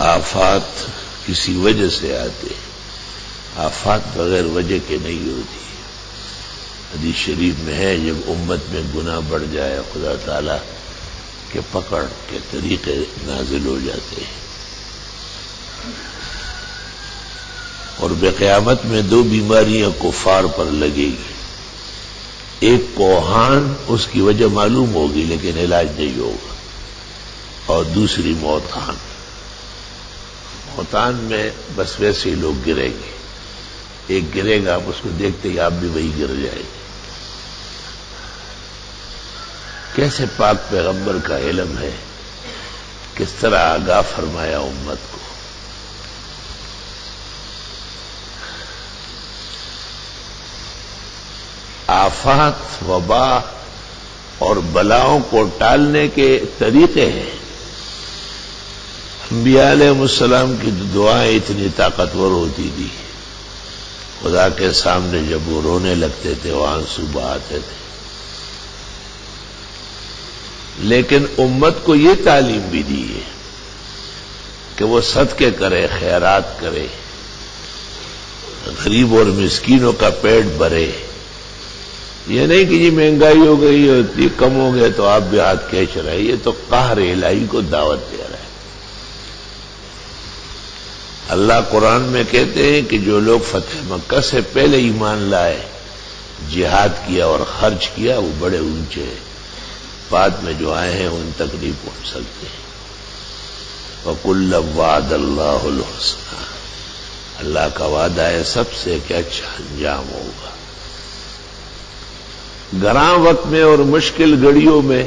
آفات کسی وجہ سے آتے ہیں، آفات بغیر وجہ کے نہیں ہوتی۔ حدیث شریف میں ہے جب امت میں گناہ بڑھ جائے خدا تعالی کے پکڑ کے طریقے نازل ہو جاتے ہیں، اور قیامت میں دو بیماریاں کفار پر لگے گی، ایک کوہان اس کی وجہ معلوم ہوگی لیکن علاج نہیں ہوگا، اور دوسری موتان۔ موتان میں بس ویسے ہی لوگ گریں گے، ایک گرے گا آپ اس کو دیکھتے ہی آپ بھی وہی گر جائیں گے۔ کیسے پاک پیغمبر کا علم ہے، کس طرح آگاہ فرمایا امت کو۔ آفات، وبا اور بلاؤں کو ٹالنے کے طریقے ہیں۔ انبیاء علیہ السلام کی دعائیں اتنی طاقتور ہوتی تھی، خدا کے سامنے جب وہ رونے لگتے تھے وہ آنسو بہاتے تھے، لیکن امت کو یہ تعلیم بھی دی ہے کہ وہ صدقے کرے، خیرات کرے، غریب اور مسکینوں کا پیٹ بھرے۔ یہ نہیں کہ جی مہنگائی ہو گئی ہے، کم ہو گیا تو آپ بھی ہاتھ کھینچ رہے، یہ تو قہر الہی کو دعوت دے رہا ہے۔ اللہ قرآن میں کہتے ہیں کہ جو لوگ فتح مکہ سے پہلے ایمان لائے، جہاد کیا اور خرچ کیا، وہ بڑے اونچے ہیں، بعد میں جو آئے ہیں ان تک نہیں پہنچ سکتے۔ وَكُلًّا وَعَدَ اللَّهُ الْحُسْنَىٰ، اللہ کا وعدہ ہے سب سے کہ اچھا انجام ہوگا۔ گراں وقت میں اور مشکل گھڑیوں میں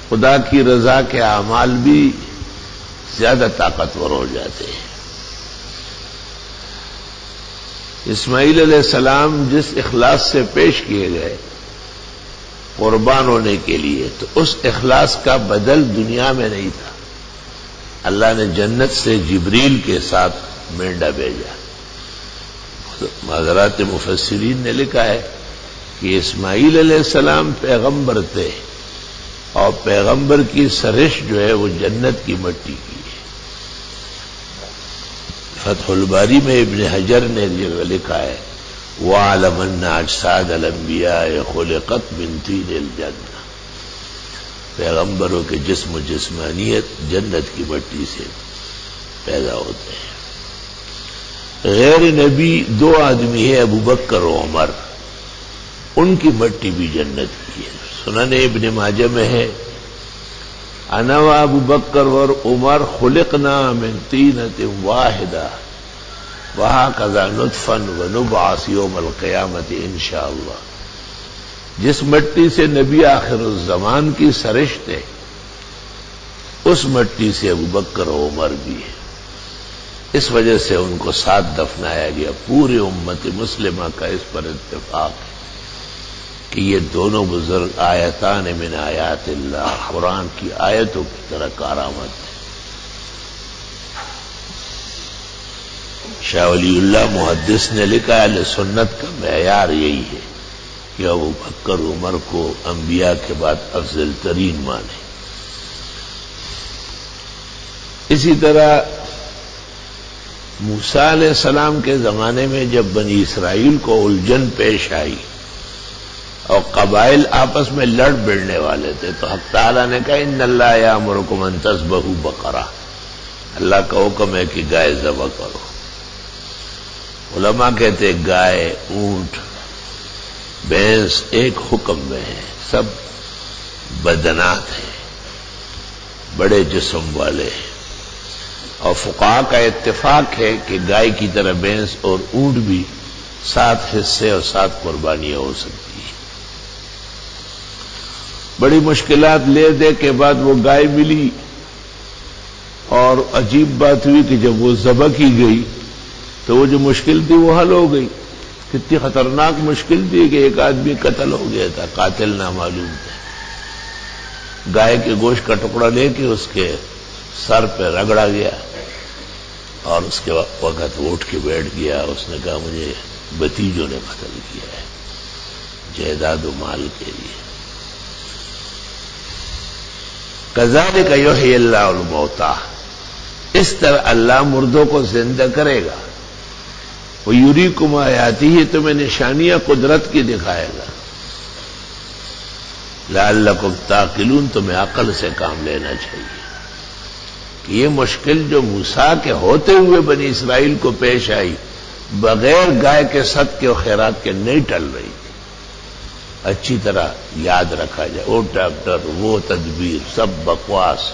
خدا کی رضا کے اعمال بھی زیادہ طاقتور ہو جاتے ہیں۔ اسماعیل علیہ السلام جس اخلاص سے پیش کیے گئے قربان ہونے کے لیے، تو اس اخلاص کا بدل دنیا میں نہیں تھا۔ اللہ نے جنت سے جبریل کے ساتھ مینڈا بھیجا۔ حضرات مفسرین نے لکھا ہے کہ اسماعیل علیہ السلام پیغمبر تھے، اور پیغمبر کی سرش جو ہے وہ جنت کی مٹی کی ہے۔ فتح الباری میں ابن حجر نے لکھا ہے وَاعْلَمْ أَنَّ أَجْسَادَ الْأَنْبِيَاءِ خُلِقَتْ مِنْ طِينِ الْجَنَّةِ، پیغمبروں کے جسم و جسمانیت جنت کی مٹی سے پیدا ہوتے ہیں۔ غیر نبی دو آدمی ہیں، ابو بکر و عمر، ان کی مٹی بھی جنت کی ہے۔ سنن ابن ماجہ میں ہے انا و ابو بکر و عمر خلقنا من طینۃ واحدہ وہکذا نطفا ونبعث یوم القیامۃ انشاءاللہ۔ جس مٹی سے نبی آخر الزمان کی سرش تھے، اس مٹی سے ابو بکر و عمر بھی ہے، اس وجہ سے ان کو ساتھ دفنایا گیا۔ پوری امت مسلمہ کا اس پر اتفاق ہے کہ یہ دونوں بزرگ آیتان من آیات اللہ، قرآن کی آیتوں کی طرح کارآمد ہیں۔ شاہ ولی اللہ محدث نے لکھا ہے اہل سنت کا معیار یہی ہے کہ ابو بکر عمر کو انبیاء کے بعد افضل ترین مانے۔ اسی طرح موسیٰ علیہ السلام کے زمانے میں جب بنی اسرائیل کو الجھن پیش آئی اور قبائل آپس میں لڑ بڑھنے والے تھے، تو حق تعالیٰ نے کہا ان اللہ یامرکم ان تذبحوا بقرہ، اللہ کا حکم ہے کہ گائے ذبح کرو۔ علماء کہتے گائے، اونٹ، بھینس ایک حکم میں ہے، سب بدنات ہیں، بڑے جسم والے ہیں، اور فقہاء کا اتفاق ہے کہ گائے کی طرح بھینس اور اونٹ بھی 7 حصے اور 7 قربانیاں ہو سکتی ہیں۔ بڑی مشکلات لے دے کے بعد وہ گائے ملی، اور عجیب بات ہوئی کہ جب وہ ذبح کی گئی تو وہ جو مشکل تھی وہ حل ہو گئی۔ کتنی خطرناک مشکل تھی کہ ایک آدمی قتل ہو گیا تھا، قاتل نامعلوم تھا۔ گائے کے گوشت کا ٹکڑا لے کے اس کے سر پہ رگڑا گیا، اور اس کے وقت وہ اٹھ کے بیٹھ گیا۔ اس نے کہا مجھے بھتیجوں نے قتل کیا ہے جائیداد و مال کے لیے۔ کذالک یحیی اللہ الموتیٰ، اس طرح اللہ مردوں کو زندہ کرے گا. وہ یریکم آیاتہ ہی تمہیں نشانیاں قدرت کی دکھائے گا. لعلکم تعقلون تمہیں عقل سے کام لینا چاہیے کہ یہ مشکل جو موسیٰ کے ہوتے ہوئے بنی اسرائیل کو پیش آئی بغیر گائے کے صدقے و خیرات کے نہیں ٹل رہی تھی. اچھی طرح یاد رکھا جائے وہ ڈاکٹر وہ تدبیر سب بکواس.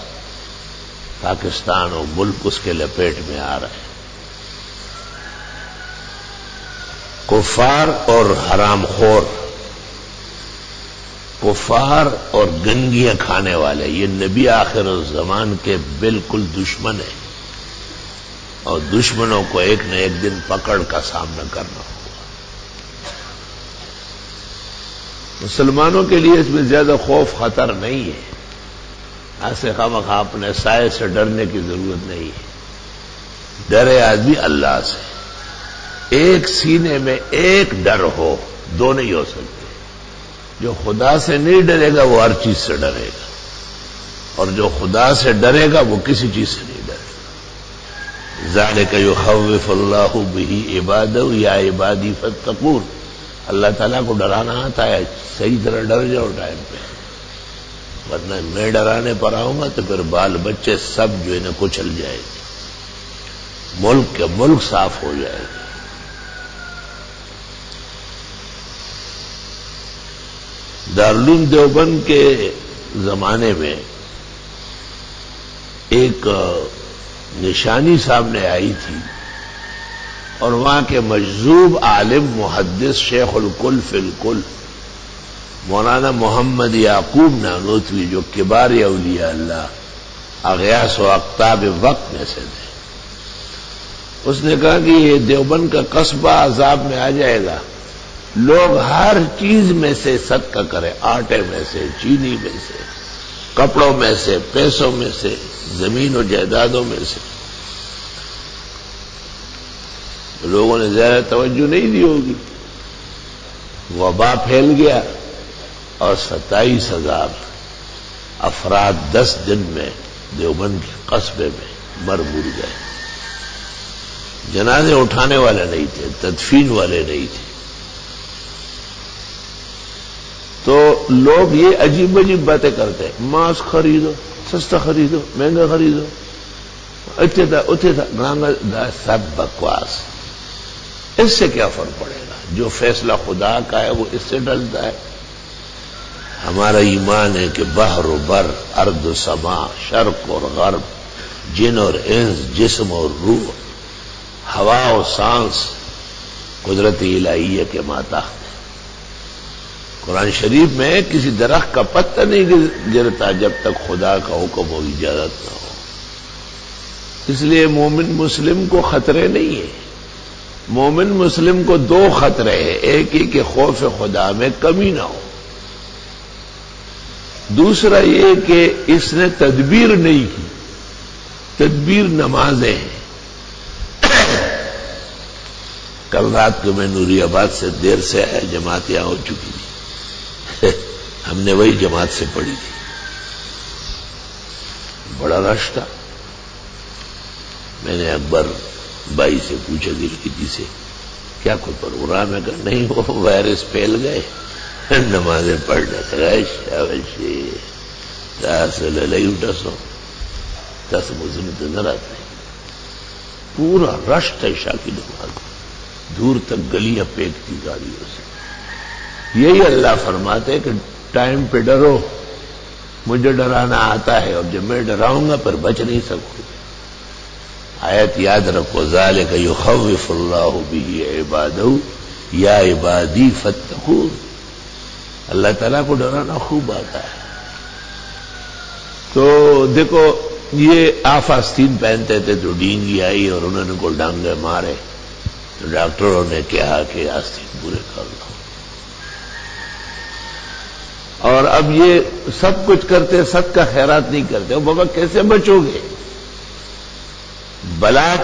پاکستان و ملک اس کے لپیٹ میں آ رہے ہیں. کفار اور حرام خور، کفار اور گنگیاں کھانے والے یہ نبی آخر الزمان کے بالکل دشمن ہیں، اور دشمنوں کو ایک نہ ایک دن پکڑ کا سامنا کرنا ہوگا. مسلمانوں کے لیے اس میں زیادہ خوف خطر نہیں ہے. ایسے خواہ اپنے سائے سے ڈرنے کی ضرورت نہیں ہے. ڈرے آدمی اللہ سے. ایک سینے میں ایک ڈر ہو، دو نہیں ہو سکتے. جو خدا سے نہیں ڈرے گا وہ ہر چیز سے ڈرے گا، اور جو خدا سے ڈرے گا وہ کسی چیز سے نہیں ڈرے گا. ذالک یخوف اللہ بہ عبادہ یا عبادی فاتقون. اللہ تعالیٰ کو ڈرانا آتا ہے، صحیح طرح ڈر جاؤ ٹائم پہ، ورنہ میں ڈرانے پر آؤں گا تو پھر بال بچے سب جو انہیں کچل جائے گے، ملک کے ملک صاف ہو جائے گا. دارالعلوم دیوبند کے زمانے میں ایک نشانی سامنے آئی تھی، اور وہاں کے مجذوب عالم محدث شیخ الکل فی الکل مولانا محمد یعقوب نانوتوی جو کبار اولیاء اللہ اغیاث و اقطاب وقت میں سے تھے، اس نے کہا کہ یہ دیوبند کا قصبہ عذاب میں آ جائے گا. لوگ ہر چیز میں سے صدقہ کریں، آٹے میں سے، چینی میں سے، کپڑوں میں سے، پیسوں میں سے، زمین و جائیدادوں میں سے. لوگوں نے زیادہ توجہ نہیں دی ہوگی. وبا پھیل گیا اور 27,000 افراد 10 دن میں دیوبند کے قصبے میں مر گئے. جنازے اٹھانے والے نہیں تھے، تدفین والے نہیں تھے. تو لوگ یہ عجیب عجیب باتیں کرتے ہیں، ماسک خریدو، سستا خریدو، مہنگا خریدو، اتنے تھا، سب بکواس. اس سے کیا فرق پڑے گا؟ جو فیصلہ خدا کا ہے وہ اس سے ڈلتا ہے. ہمارا ایمان ہے کہ بحر و بر، ارض و سما، شرق اور غرب، جن اور انس، جسم اور روح، ہوا و سانس قدرت الہیہ کے ماتحت. قرآن شریف میں کسی درخت کا پتا نہیں گرتا جب تک خدا کا حکم و اجازت نہ ہو. اس لیے مومن مسلم کو خطرے نہیں ہیں. مومن مسلم کو 2 خطرے ہیں. ایک ہی کہ خوف خدا میں کمی نہ ہو، دوسرا یہ کہ اس نے تدبیر نہیں کی. تدبیر نمازیں ہیں. کل رات کو میں نوری آباد سے دیر سے آیا، جماعت یہاں ہو چکی تھی، ہم نے وہی جماعت سے پڑھی تھی. بڑا رش تھا. میں نے اکبر بھائی سے پوچھا گلگتی سے کیا کوئی پروگرام ہے؟ کہ نہیں، وہ وائرس پھیل گئے، نمازیں پڑھنے اٹھا دس مزن تو نہ رہتے. پورا رش تھا عشاء کی نماز، دور تک گلیاں پیکتی گاڑیوں سے. یہی اللہ فرماتے کہ ٹائم پہ ڈرو، مجھے ڈرانا آتا ہے، اور جب میں ڈراؤں گا پھر بچ نہیں سکوں. آیت یاد رکھو، ذالک یخوف اللہ بہ عبادہ یا عبادی فاتقون. اللہ تعالیٰ کو ڈرانا خوب آتا ہے. تو دیکھو یہ آپ آستین پہنتے تھے تو ڈینگی آئی اور انہوں نے کو ڈانگے مارے، تو ڈاکٹروں نے کہا کہ آستین پورے کر لو. اور اب یہ سب کچھ کرتے، صدقہ خیرات نہیں کرتے. بابا کیسے بچو گے؟ بلا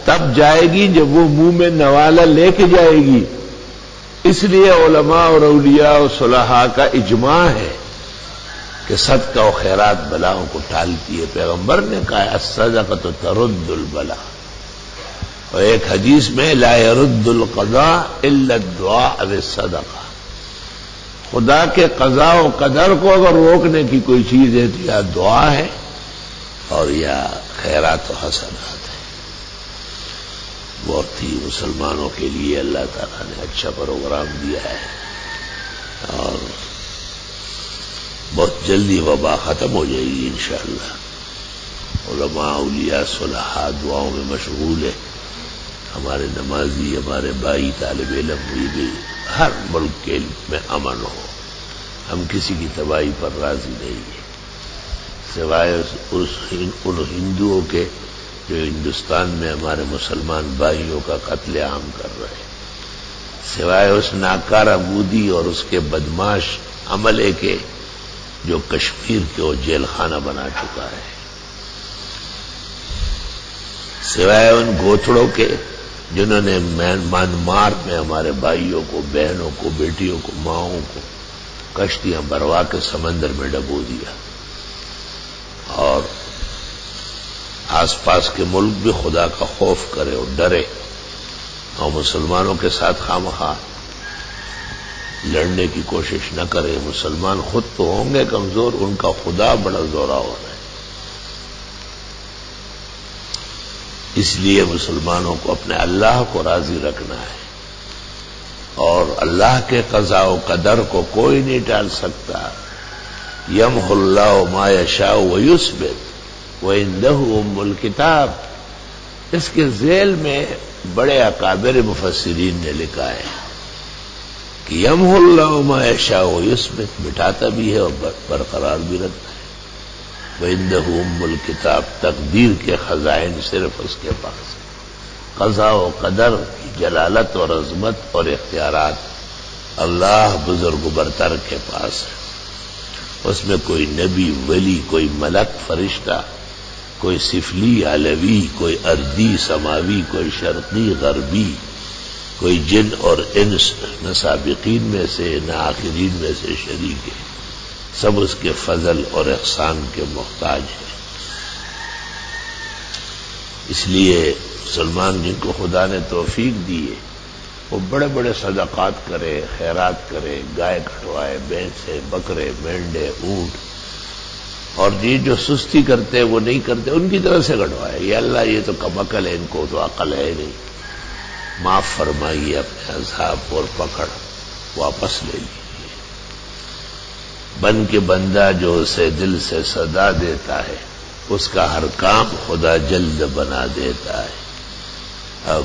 تب جائے گی جب وہ منہ میں نوالا لے کے جائے گی. اس لیے علماء اور اولیاء اور صلحاء کا اجماع ہے کہ صدقہ و خیرات بلاؤں کو ٹالتی ہے. پیغمبر نے کہا الصدقۃ ترد البلا، اور ایک حدیث میں لا يرد القضاء الا الدعاء بالصدقہ، خدا کے قضاء و قدر کو اگر روکنے کی کوئی چیز ہے تو یا دعا ہے اور یا خیرات و حسنات ہے. بہت ہی مسلمانوں کے لیے اللہ تعالیٰ نے اچھا پروگرام دیا ہے، اور بہت جلدی وبا ختم ہو جائے گی انشاءاللہ. علماء اولیاء صلحاء دعاؤں میں مشغول ہے. ہمارے نمازی، ہمارے بھائی طالب علم، یہ بھی ہر ملک کے میں امن ہو. ہم کسی کی تباہی پر راضی نہیں ہیں سوائے ان ہندوؤں کے جو ہندوستان میں ہمارے مسلمان بھائیوں کا قتل عام کر رہے ہیں، سوائے اس ناکارہ مودی اور اس کے بدماش عملے کے جو کشمیر کو جیل خانہ بنا چکا ہے، سوائے ان گوتھڑوں کے جنہوں نے میانمار میں ہمارے بھائیوں کو، بہنوں کو، بیٹیوں کو، ماؤں کو کشتیاں بروا کے سمندر میں ڈبو دیا. اور آس پاس کے ملک بھی خدا کا خوف کرے اور ڈرے اور مسلمانوں کے ساتھ خواہ لڑنے کی کوشش نہ کرے. مسلمان خود تو ہوں گے کمزور، ان کا خدا بڑا زورا ہو رہا ہے. اس لیے مسلمانوں کو اپنے اللہ کو راضی رکھنا ہے، اور اللہ کے قضاء و قدر کو کوئی نہیں ٹال سکتا. یمحو اللہ ما یشاء ویثبت وعنده ام الکتاب. اس کے ذیل میں بڑے اکابر مفسرین نے لکھا ہے کہ یمحو اللہ ما یشاء ویثبت، مٹاتا بھی ہے اور برقرار بھی رکھتا ہے. وعنده ام الکتاب، تقدیر کے خزائن صرف اس کے پاس. قضاء و قدر کی جلالت اور عظمت اور اختیارات اللہ بزرگ و برتر کے پاس ہے. اس میں کوئی نبی، ولی، کوئی ملک، فرشتہ، کوئی سفلی، علوی، کوئی ارضی، سماوی، کوئی شرقی، غربی، کوئی جن اور انس، نہ سابقین میں سے نہ آخرین میں سے شریک ہے. سب اس کے فضل اور احسان کے محتاج ہیں. اس لیے مسلمان جن کو خدا نے توفیق دی ہے وہ بڑے بڑے صدقات کرے، خیرات کرے، گائے کٹوائے، بھینسیں، بکرے، مینڈے، اونٹ، اور جی جو سستی کرتے وہ نہیں کرتے ان کی طرف سے کٹوائے. یا اللہ یہ تو کم عقل ہے، ان کو تو عقل ہے نہیں، معاف فرمائیے اپنے عذاب اور پکڑ واپس لے لیجیے. بن کے بندہ جو اسے دل سے صدا دیتا ہے اس کا ہر کام خدا جلد بنا دیتا ہے.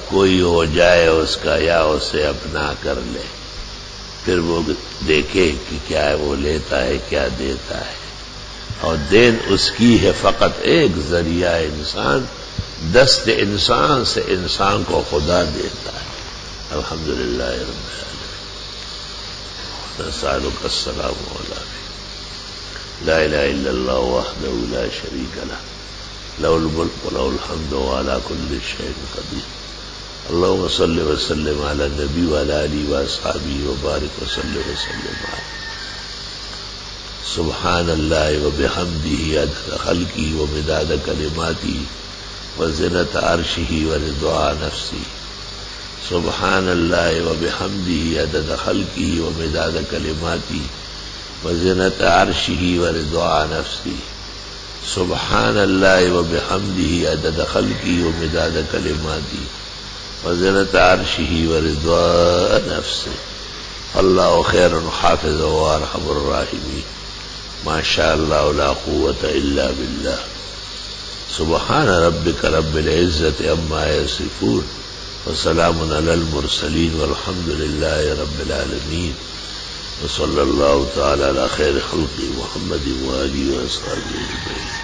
کوئی ہو جائے اس کا یا اسے اپنا کر لے، پھر وہ دیکھے کہ کیا وہ لیتا ہے کیا دیتا ہے. اور دین اس کی ہے فقط ایک ذریعہ انسان، دست انسان سے انسان کو خدا دیتا ہے. الحمدللہ رب العالمین. نسألک السلام علیکم. لا الہ الا اللہ وحدہ لا شریک لہ لہ الملک ولہ الحمد وعلی کل شیء قدیر. اللهم صل وسلم علی النبی وعلی آلہ واصحابہ وبارک وسلم علیہ. سبحان اللہ وبحمدہ عدد خلقہ ومداد کلماتہ وزنۃ عرشہ ورضوان نفسہ. سبحان اللہ وبحمدہ عدد خلقہ ومداد کلماتہ وزنۃ عرشہ ورضوان نفسہ. سبحان اللہ وبحمدہ عدد خلقہ ومداد کلماتہ وزنۃ عرشہ ورضوان نفسہ. اللہ خیر حافظ وارحم الراحمین. ما شاء اللہ لا قوة الا باللہ. سبحان ربک رب العزت عما یصفون وسلام علی المرسلین والحمد للہ رب العالمین. وصلی اللہ تعالی علی خیر خلق محمد وآلہ وصحبہ اجمعین.